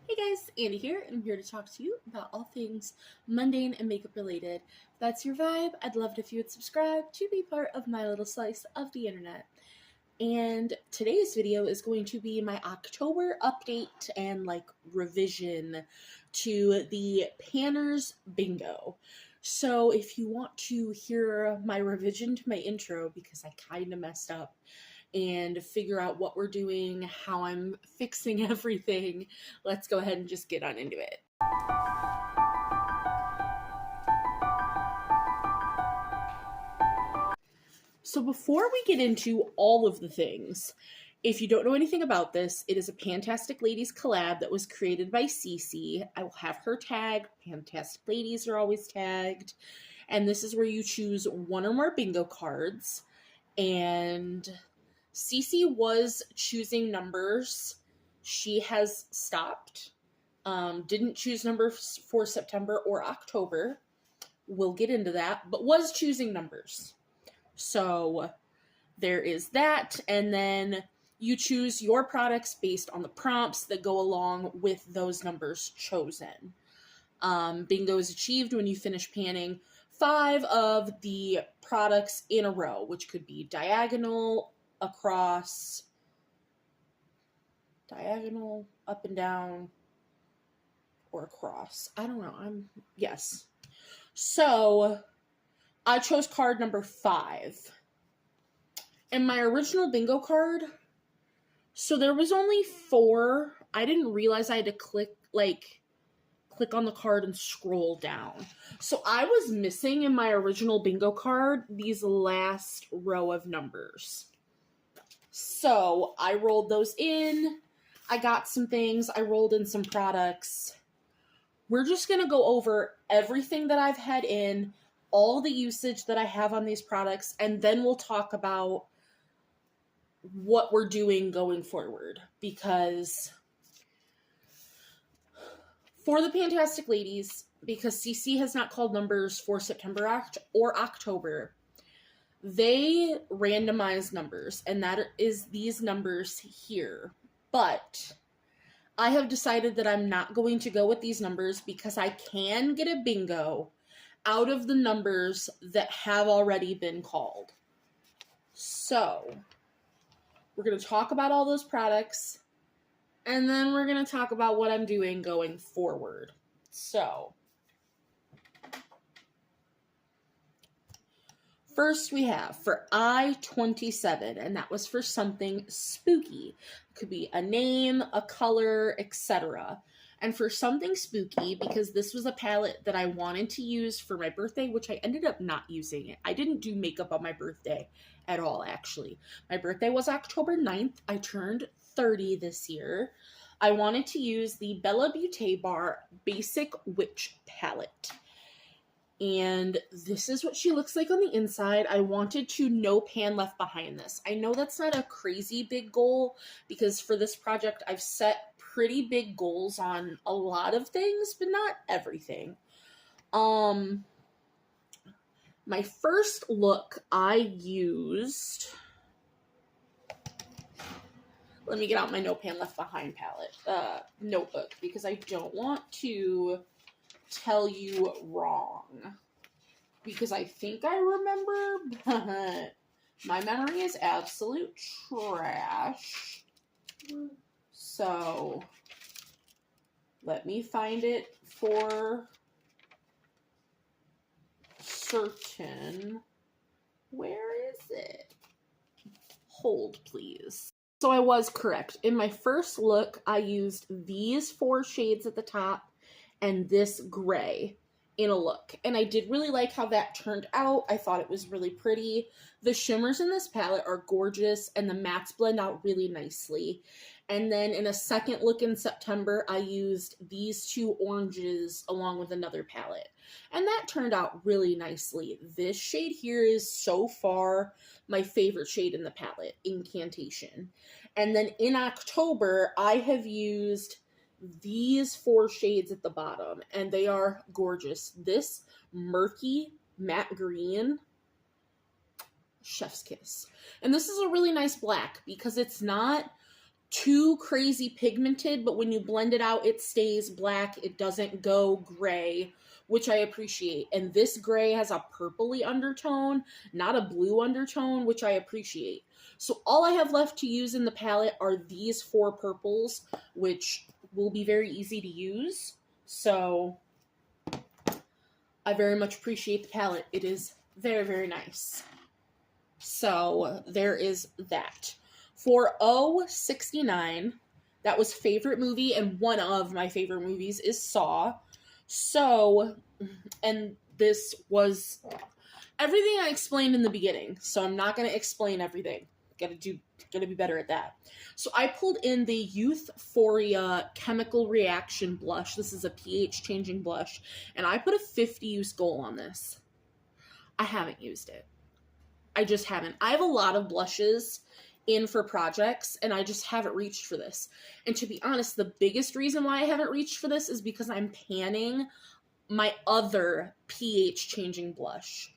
Hey guys, Andy here, and I'm here to talk to you about all things mundane and makeup related. If that's your vibe, I'd love it if you would subscribe to be part of my little slice of the internet. And today's video is going to be my October update and revision to the Panners Bingo. So if you want to hear my revision to my intro, because I kind of messed up, and figure out what we're doing, how I'm fixing everything, let's go ahead and just get on into it. So before we get into all of the things, if you don't know anything about this, it is a Pantastic Ladies collab that was created by Cici. I will have her tagged. Pantastic Ladies are always tagged. And this is where you choose one or more bingo cards. And Cici was choosing numbers. She has stopped. Didn't choose numbers for September or October. We'll get into that, but was choosing numbers. So there is that. And then you choose your products based on the prompts that go along with those numbers chosen. Bingo is achieved when you finish panning 5 of the products in a row, which could be diagonal, across, diagonal, up and down, or across. I don't know. Yes. So I chose card number 5. And my original bingo card, so there was only 4. I didn't realize I had to click on the card and scroll down. So I was missing in my original bingo card these last row of numbers. So I rolled those in. I got some things. I rolled in some products. We're just going to go over everything that I've had in, all the usage that I have on these products, and then we'll talk about what we're doing going forward. Because for the Pantastic Ladies, because Cici has not called numbers for September or October, they randomize numbers, and that is these numbers here. But I have decided that I'm not going to go with these numbers because I can get a bingo out of the numbers that have already been called. So we're going to talk about all those products, and then we're going to talk about what I'm doing going forward. So first we have for I-27, and that was for something spooky. It could be a name, a color, etc. And for something spooky, because this was a palette that I wanted to use for my birthday, which I ended up not using it. I didn't do makeup on my birthday at all, actually. My birthday was October 9th. I turned 30 this year. I wanted to use the Bella Beauté Bar Basic Witch Palette. And this is what she looks like on the inside. I wanted to no pan left behind this. I know that's not a crazy big goal because for this project I've set pretty big goals on a lot of things, but not everything. My first look I used, let me get out my no pan left behind palette, notebook, because I don't want to tell you wrong, because I think I remember, but my memory is absolute trash. So let me find it for certain. Where is it? Hold, please. So I was correct. In my first look, I used these 4 shades at the top and this gray in a look. And I did really like how that turned out. I thought it was really pretty. The shimmers in this palette are gorgeous, and the mattes blend out really nicely. And then in a second look in September, I used these 2 oranges along with another palette. And that turned out really nicely. This shade here is so far my favorite shade in the palette, Incantation. And then in October, I have used these 4 shades at the bottom, and they are gorgeous. This murky matte green, chef's kiss. And this is a really nice black because it's not too crazy pigmented, but when you blend it out, it stays black. It doesn't go gray, which I appreciate. And this gray has a purpley undertone, not a blue undertone, which I appreciate. So all I have left to use in the palette are these 4 purples, which will be very easy to use. So I very much appreciate the palette. It is very, very nice. So there is that. For 069, that was favorite movie, and one of my favorite movies is Saw. So, and this was everything I explained in the beginning, so I'm not going to explain everything. Gotta be better at that. So I pulled in the Youthforia Chemical Reaction Blush. This is a pH changing blush, and I put a 50 use goal on this. I haven't used it. I just haven't. I have a lot of blushes in for projects, and I just haven't reached for this. And to be honest, the biggest reason why I haven't reached for this is because I'm panning my other pH changing blush.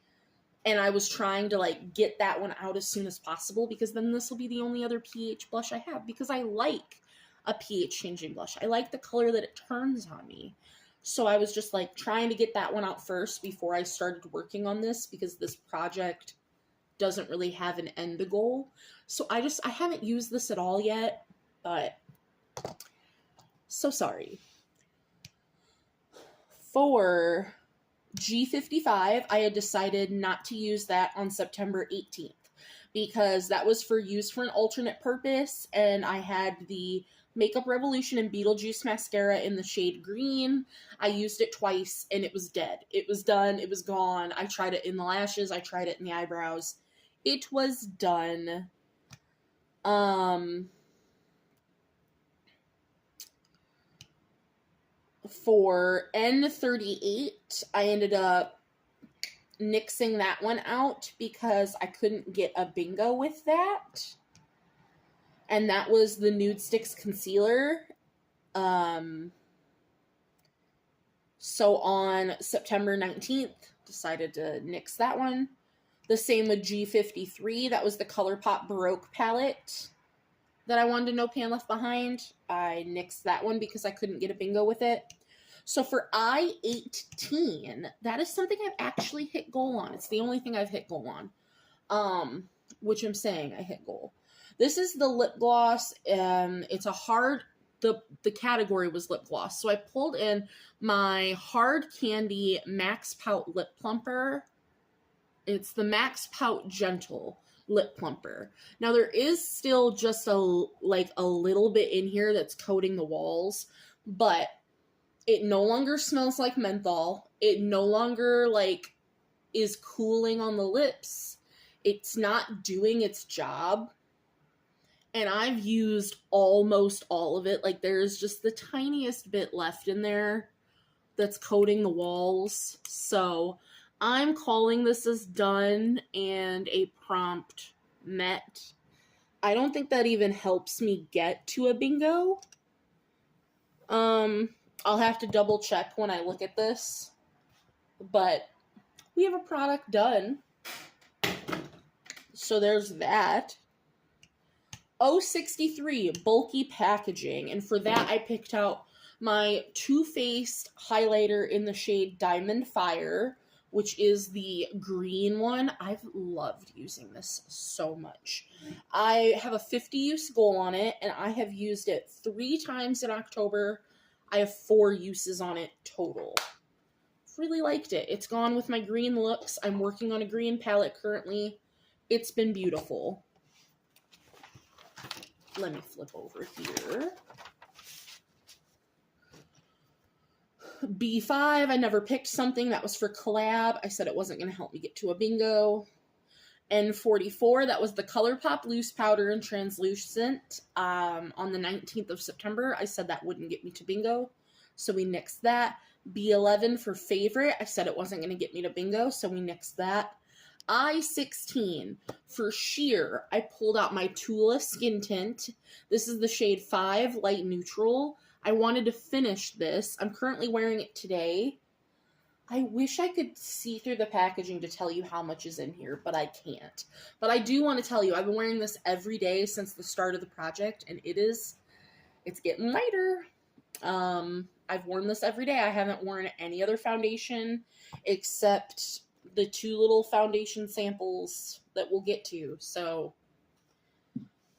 And I was trying to like get that one out as soon as possible, because then this will be the only other pH blush I have, because I like a pH changing blush. I like the color that it turns on me. So I was just like trying to get that one out first before I started working on this, because this project doesn't really have an end goal. So I haven't used this at all yet, but so sorry. For G55, I had decided not to use that on September 18th because that was for use for an alternate purpose, and I had the Makeup Revolution and Beetlejuice mascara in the shade green. I used it twice and it was dead. It was done. It was gone. I tried it in the lashes. I tried it in the eyebrows. It was done. For N38, I ended up nixing that one out because I couldn't get a bingo with that. And that was the Nude Sticks Concealer. So on September 19th, decided to nix that one. The same with G53. That was the ColourPop Baroque palette that I wanted to no pan left behind. I nixed that one because I couldn't get a bingo with it. So for I-18, that is something I've actually hit goal on. It's the only thing I've hit goal on, which I'm saying I hit goal. This is the lip gloss. It's a hard, the category was lip gloss. So I pulled in my Hard Candy Max Pout Lip Plumper. It's the Max Pout Gentle Lip Plumper. Now there is still just a little bit in here that's coating the walls, but it no longer smells like menthol. It no longer is cooling on the lips. It's not doing its job. And I've used almost all of it. There's just the tiniest bit left in there that's coating the walls. So I'm calling this as done and a prompt met. I don't think that even helps me get to a bingo. I'll have to double check when I look at this. But we have a product done. So there's that. 063, bulky packaging. And for that, I picked out my Too Faced highlighter in the shade Diamond Fire, which is the green one. I've loved using this so much. I have a 50 use goal on it, and I have used it 3 times in October. I have 4 uses on it total. Really liked it. It's gone with my green looks. I'm working on a green palette currently. It's been beautiful. Let me flip over here. B5, I never picked something that was for collab. I said it wasn't going to help me get to a bingo. N44, that was the ColourPop Loose Powder and Translucent on the 19th of September. I said that wouldn't get me to bingo, so we nixed that. B11 for favorite, I said it wasn't going to get me to bingo, so we nixed that. I-16 for sheer, I pulled out my Tula Skin Tint. This is the shade 5 Light Neutral. I wanted to finish this. I'm currently wearing it today. I wish I could see through the packaging to tell you how much is in here, but I can't. But I do want to tell you, I've been wearing this every day since the start of the project, and it's getting lighter. I've worn this every day. I haven't worn any other foundation except the 2 little foundation samples that we'll get to. So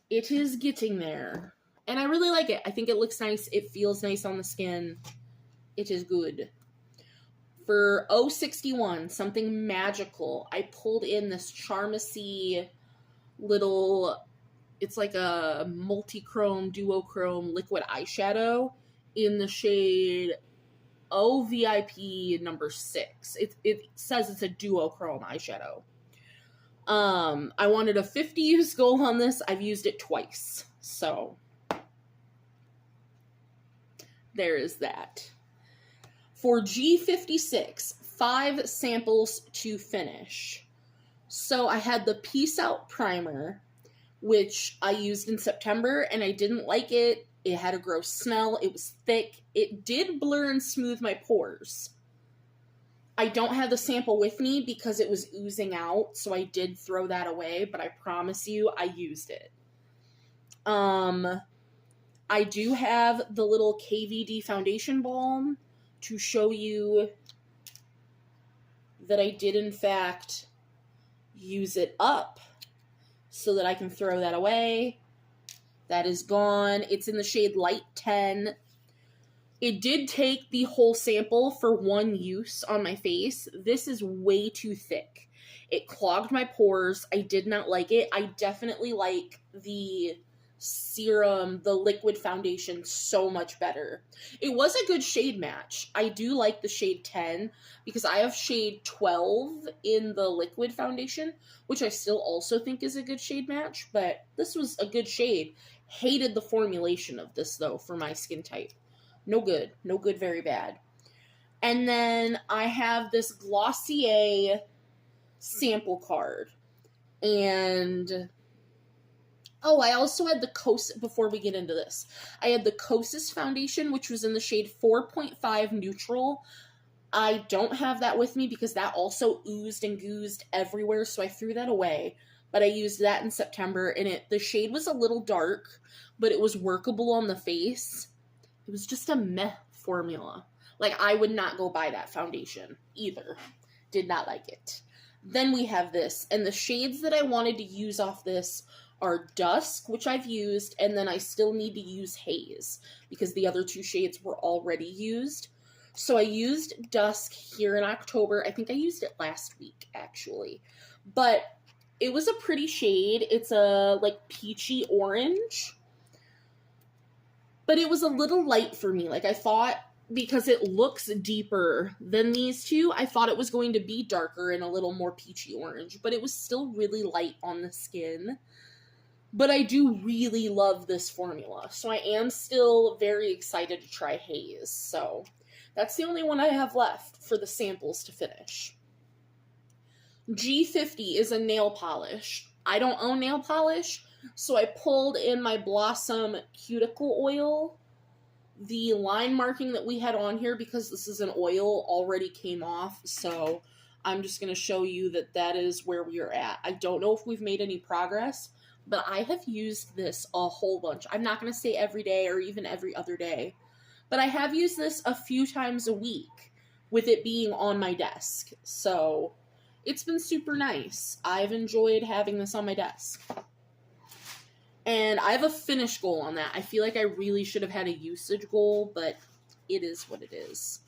it is getting there. And I really like it. I think it looks nice. It feels nice on the skin. It is good. For 061, something magical, I pulled in this Charmacy little, it's like a multi-chrome, duochrome liquid eyeshadow in the shade OVIP number 6. It says it's a duochrome eyeshadow. I wanted a 50 use goal on this. I've used it twice. So there is that. For G56, 5 samples to finish. So I had the Peace Out Primer, which I used in September, and I didn't like it. It had a gross smell. It was thick. It did blur and smooth my pores. I don't have the sample with me because it was oozing out, so I did throw that away, but I promise you I used it. I do have the little KVD foundation balm to show you that I did, in fact, use it up so that I can throw that away. That is gone. It's in the shade Light 10. It did take the whole sample for one use on my face. This is way too thick. It clogged my pores. I did not like it. I definitely like the serum, the liquid foundation, so much better. It was a good shade match. I do like the shade 10 because I have shade 12 in the liquid foundation, which I still also think is a good shade match, but this was a good shade. Hated the formulation of this, though, for my skin type. No good. No good, very bad. And then I have this Glossier sample card. And oh, I also had the Kosas, before we get into this, I had the Kosas foundation, which was in the shade 4.5 Neutral. I don't have that with me because that also oozed and goozed everywhere, so I threw that away. But I used that in September, and the shade was a little dark, but it was workable on the face. It was just a meh formula. Like, I would not go buy that foundation either. Did not like it. Then we have this, and the shades that I wanted to use off this are Dusk, which I've used, and then I still need to use Haze, because the other 2 shades were already used. So I used Dusk here in October. I think I used it last week, actually. But it was a pretty shade. It's a, like, peachy orange. But it was a little light for me. Like, I thought, because it looks deeper than these 2, I thought it was going to be darker and a little more peachy orange. But it was still really light on the skin. But I do really love this formula. So I am still very excited to try Haze. So that's the only one I have left for the samples to finish. G50 is a nail polish. I don't own nail polish, so I pulled in my Blossom cuticle oil. The line marking that we had on here, because this is an oil, already came off, so I'm just going to show you that that is where we are at. I don't know if we've made any progress, but I have used this a whole bunch. I'm not going to say every day or even every other day, but I have used this a few times a week with it being on my desk. So it's been super nice. I've enjoyed having this on my desk. And I have a finish goal on that. I feel like I really should have had a usage goal, but it is what it is.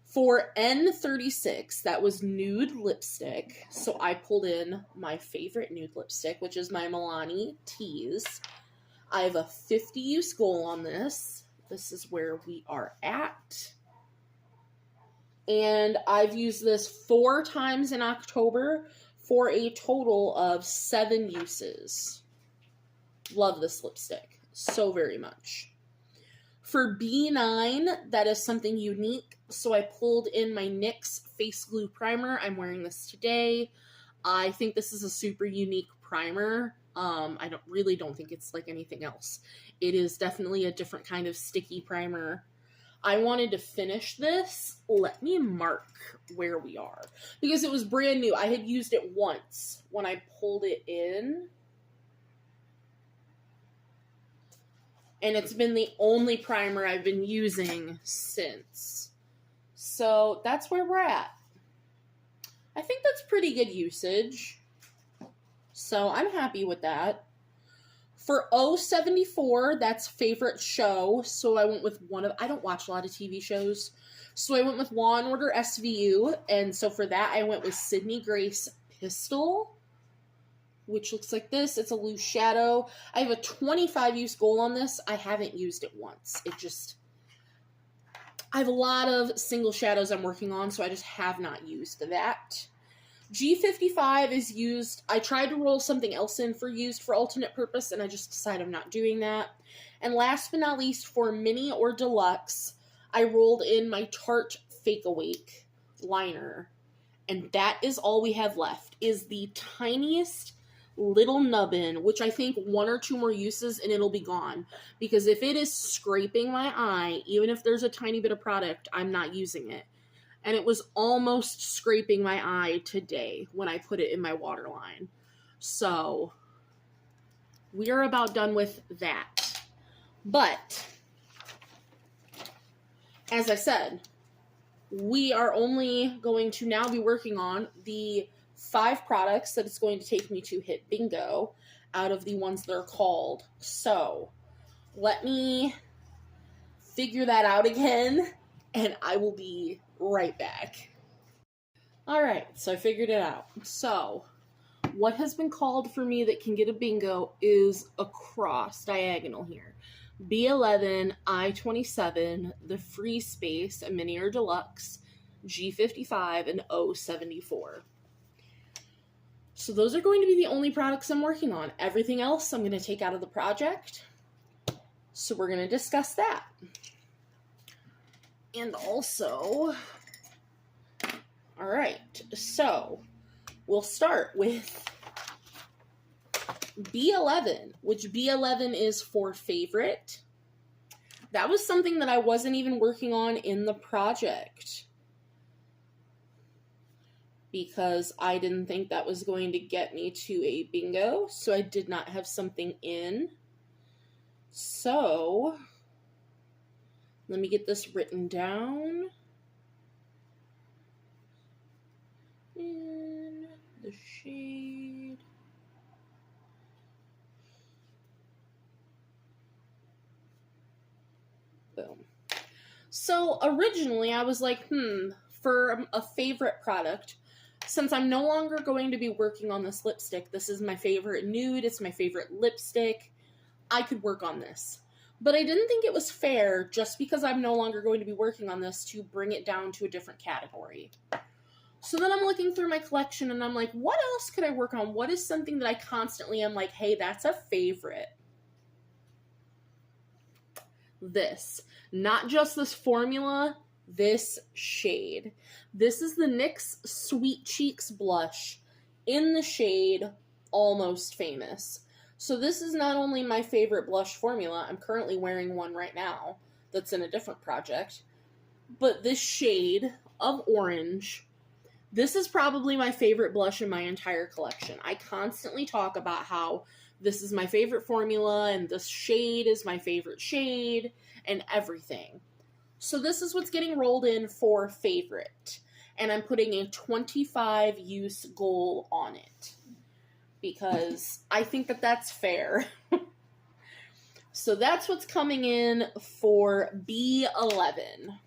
For N36, that was nude lipstick. So I pulled in my favorite nude lipstick, which is my Milani Tease. I have a 50 use goal on this. This is where we are at. And I've used this 4 times in October for a total of 7 uses. Love this lipstick so very much. For B9, that is something unique. So I pulled in my NYX Face Glue Primer. I'm wearing this today. I think this is a super unique primer. I don't think it's like anything else. It is definitely a different kind of sticky primer. I wanted to finish this. Let me mark where we are. Because it was brand new. I had used it once when I pulled it in. And it's been the only primer I've been using since. So that's where we're at. I think that's pretty good usage. So I'm happy with that. For 074, that's favorite show. So I went with I don't watch a lot of TV shows. So I went with Law & Order SVU. And so for that, I went with Sydney Grace Pistol, which looks like this. It's a loose shadow. I have a 25 use goal on this. I haven't used it once. I have a lot of single shadows I'm working on, so I just have not used that. G55 is used. I tried to roll something else in used for alternate purpose, and I just decided I'm not doing that. And last but not least, for mini or deluxe, I rolled in my Tarte Fake Awake liner. And that is all we have left, is the tiniest little nubbin, which I think 1 or 2 more uses and it'll be gone. Because if it is scraping my eye, even if there's a tiny bit of product, I'm not using it. And it was almost scraping my eye today when I put it in my waterline. So, we are about done with that. But, as I said, we are only going to now be working on the 5 products that it's going to take me to hit bingo out of the ones that are called. So, let me figure that out again, and I will be right back. Alright, so I figured it out. So, what has been called for me that can get a bingo is a cross diagonal here. B11, I27, the Free Space, a Mini or Deluxe, G55, and 074. So those are going to be the only products I'm working on. Everything else I'm going to take out of the project. So we're going to discuss that. And also, alright, so we'll start with B11, which B11 is for favorite. That was something that I wasn't even working on in the project because I didn't think that was going to get me to a bingo, so I did not have something in. So, let me get this written down. In the shade. Boom. So originally I was like, for a favorite product, since I'm no longer going to be working on this lipstick, this is my favorite nude, it's my favorite lipstick, I could work on this. But I didn't think it was fair, just because I'm no longer going to be working on this, to bring it down to a different category. So then I'm looking through my collection and I'm like, what else could I work on? What is something that I constantly am like, hey, that's a favorite? This. Not just this formula, this shade. This is the NYX Sweet Cheeks blush in the shade Almost Famous. So this is not only my favorite blush formula, I'm currently wearing one right now that's in a different project, but this shade of orange, this is probably my favorite blush in my entire collection. I constantly talk about how this is my favorite formula and this shade is my favorite shade and everything. So this is what's getting rolled in for favorite. And I'm putting a 25 use goal on it because I think that that's fair. So that's what's coming in for B11.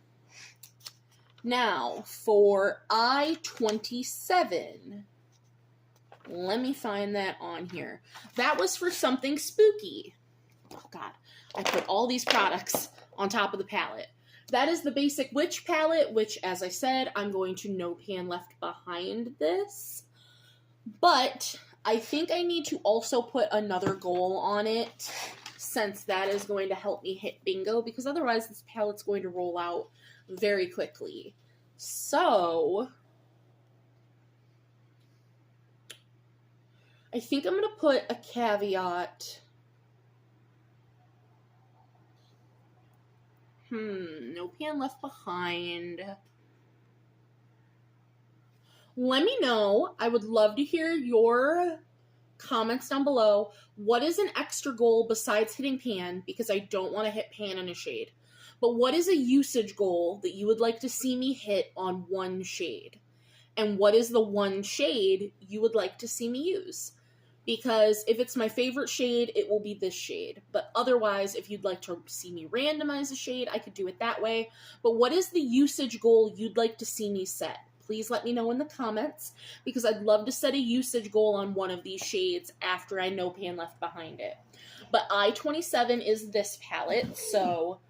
Now, for I27, let me find that on here. That was for something spooky. Oh, God. I put all these products on top of the palette. That is the Basic Witch palette, which, as I said, I'm going to no pan left behind this. But I think I need to also put another goal on it, since that is going to help me hit bingo, because otherwise this palette's going to roll out very quickly. So, I think I'm going to put a caveat. No Pan Left Behind. Let me know. I would love to hear your comments down below. What is an extra goal besides hitting pan? Because I don't want to hit pan in a shade. But what is a usage goal that you would like to see me hit on one shade? And what is the one shade you would like to see me use? Because if it's my favorite shade, it will be this shade. But otherwise, if you'd like to see me randomize a shade, I could do it that way. But what is the usage goal you'd like to see me set? Please let me know in the comments, because I'd love to set a usage goal on one of these shades after I know Pan Left Behind it. But I-27 is this palette, so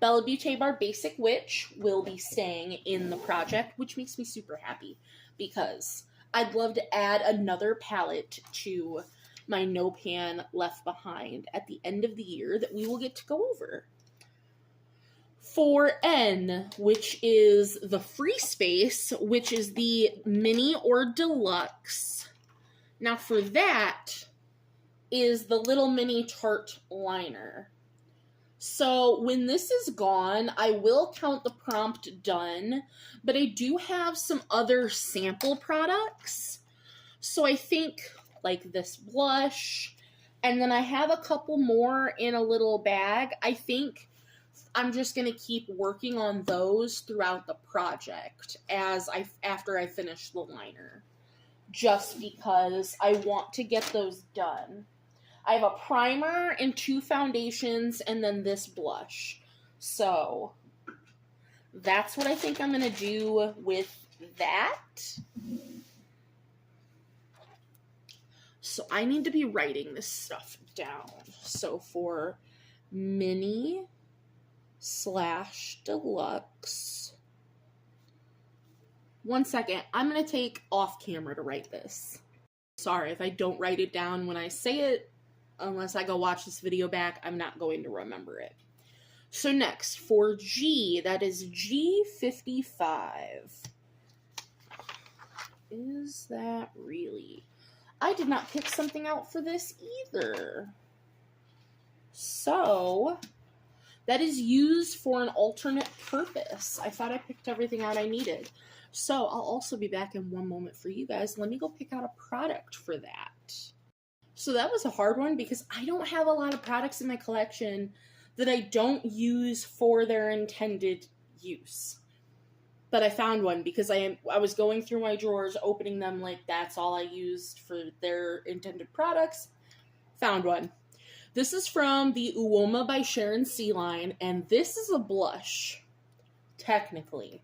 Bella Beauté Bar Basic Witch will be staying in the project, which makes me super happy, because I'd love to add another palette to my No Pan Left Behind at the end of the year that we will get to go over. For N, which is the Free Space, which is the mini or deluxe. Now for that is the little mini Tarte liner. So when this is gone, I will count the prompt done, but I do have some other sample products. So I think like this blush, and then I have a couple more in a little bag. I think I'm just going to keep working on those throughout the project after I finish the liner, just because I want to get those done. I have a primer and 2 foundations and then this blush. So that's what I think I'm going to do with that. So I need to be writing this stuff down. So for mini / deluxe. One second, I'm going to take off camera to write this. Sorry if I don't write it down when I say it. Unless I go watch this video back, I'm not going to remember it. So next, for G, that is G55. Is that really? I did not pick something out for this either. So that is used for an alternate purpose. I thought I picked everything out I needed. So I'll also be back in one moment for you guys. Let me go pick out a product for that. So that was a hard one because I don't have a lot of products in my collection that I don't use for their intended use. But I found one because I was going through my drawers, opening them like that's all I used for their intended products. Found one. This is from the Uoma by Sharon C line, and this is a blush, technically.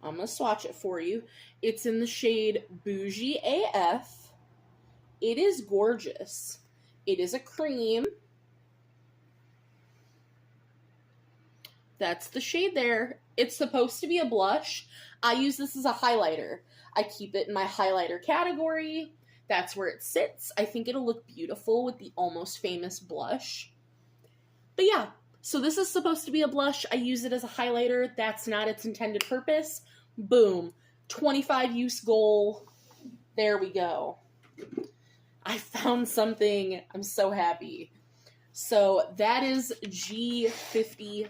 I'm going to swatch it for you. It's in the shade Bougie AF. It is gorgeous. It is a cream. That's the shade there. It's supposed to be a blush. I use this as a highlighter. I keep it in my highlighter category. That's where it sits. I think it'll look beautiful with the Almost Famous blush. But yeah, so this is supposed to be a blush. I use it as a highlighter. That's not its intended purpose. Boom. 25 use goal. There we go. I found something. I'm so happy. So that is G55.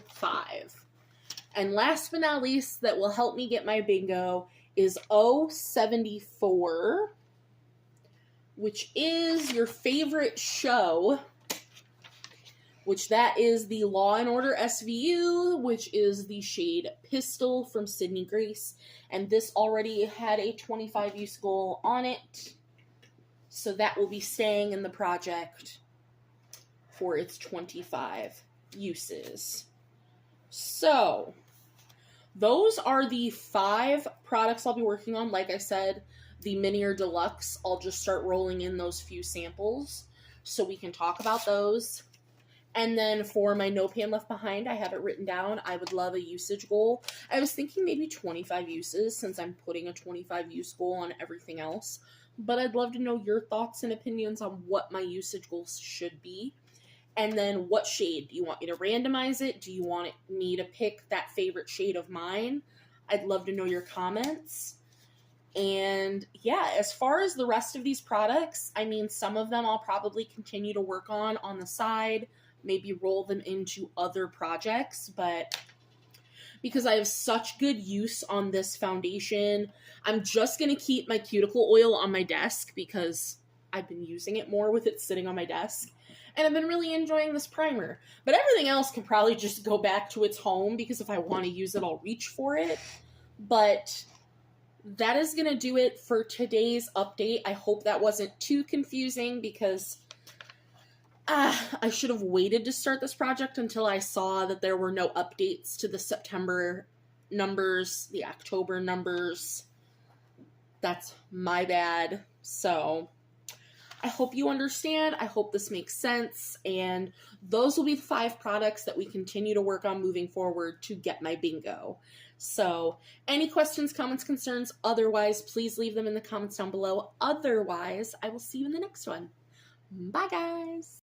And last but not least, that will help me get my bingo, is O74, which is your favorite show, which that is the Law & Order SVU, which is the shade Pistol from Sydney Grace. And this already had a 25 use goal on it. So that will be staying in the project for its 25 uses. So those are the 5 products I'll be working on. Like I said, the mini or deluxe, I'll just start rolling in those few samples so we can talk about those. And then for my No Pan Left Behind, I have it written down. I would love a usage goal. I was thinking maybe 25 uses since I'm putting a 25 use goal on everything else. But I'd love to know your thoughts and opinions on what my usage goals should be. And then what shade? Do you want me to randomize it? Do you want me to pick that favorite shade of mine? I'd love to know your comments. And yeah, as far as the rest of these products, I mean, some of them I'll probably continue to work on the side. maybe roll them into other projects, but because I have such good use on this foundation, I'm just going to keep my cuticle oil on my desk because I've been using it more with it sitting on my desk. And I've been really enjoying this primer. But everything else can probably just go back to its home because if I want to use it, I'll reach for it. But that is going to do it for today's update. I hope that wasn't too confusing because I should have waited to start this project until I saw that there were no updates to the September numbers, the October numbers. That's my bad. So I hope you understand. I hope this makes sense. And those will be the 5 products that we continue to work on moving forward to get my bingo. So any questions, comments, concerns, otherwise, please leave them in the comments down below. Otherwise, I will see you in the next one. Bye, guys.